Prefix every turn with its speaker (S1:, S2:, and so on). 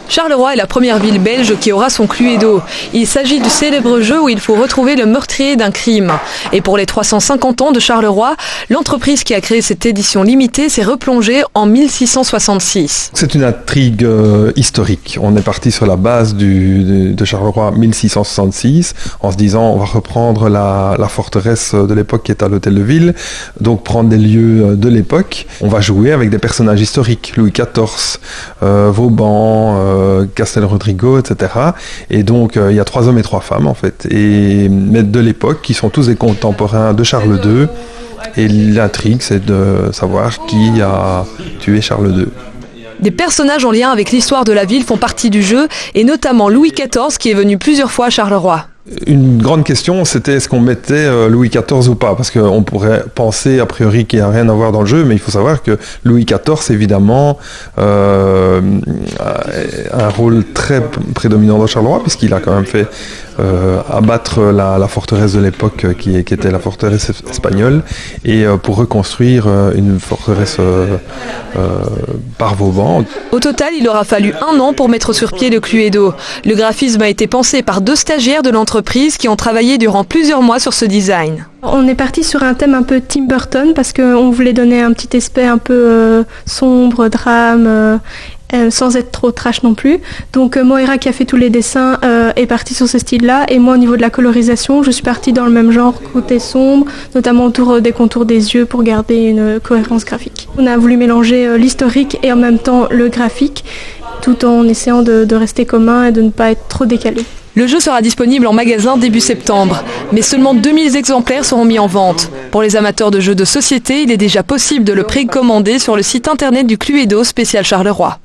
S1: Charleroi est la première ville belge qui aura son Cluedo. Il s'agit du célèbre jeu où il faut retrouver le meurtrier d'un crime. Et pour les 350 ans de Charleroi, l'entreprise qui a créé cette édition limitée s'est replongée en 1666.
S2: C'est une intrigue historique. On est parti sur la base de Charleroi 1666 en se disant on va reprendre la forteresse de l'époque qui est à l'hôtel de ville, donc prendre des lieux de l'époque. On va jouer avec des personnages historiques, Louis XIV, Vauban, Castel-Rodrigo, etc. Et donc il y a 3 hommes et 3 femmes en fait, mais de l'époque qui sont tous des contemporains de Charles II. Et l'intrigue c'est de savoir qui a tué Charles II.
S1: Des personnages en lien avec l'histoire de la ville font partie du jeu, et notamment Louis XIV qui est venu plusieurs fois à Charleroi.
S2: Une grande question, c'était est-ce qu'on mettait Louis XIV ou pas? Parce qu'on pourrait penser a priori qu'il n'y a rien à voir dans le jeu, mais il faut savoir que Louis XIV, évidemment, a un rôle très prédominant dans Charleroi, puisqu'il a quand même fait abattre la forteresse de l'époque qui était la forteresse espagnole, et pour reconstruire une forteresse par Vauban.
S1: Au total, il aura fallu 1 an pour mettre sur pied le Cluedo. Le graphisme a été pensé par 2 stagiaires de l'entreprise qui ont travaillé durant plusieurs mois sur ce design.
S3: On est parti sur un thème un peu Tim Burton parce qu'on voulait donner un petit aspect un peu sombre, drame, sans être trop trash non plus. Donc Moira qui a fait tous les dessins est partie sur ce style-là, et moi au niveau de la colorisation, je suis partie dans le même genre, côté sombre, notamment autour des contours des yeux pour garder une cohérence graphique. On a voulu mélanger l'historique et en même temps le graphique, tout en essayant de rester commun et de ne pas être trop décalé.
S1: Le jeu sera disponible en magasin début septembre, mais seulement 2000 exemplaires seront mis en vente. Pour les amateurs de jeux de société, il est déjà possible de le précommander sur le site internet du Cluedo spécial Charleroi.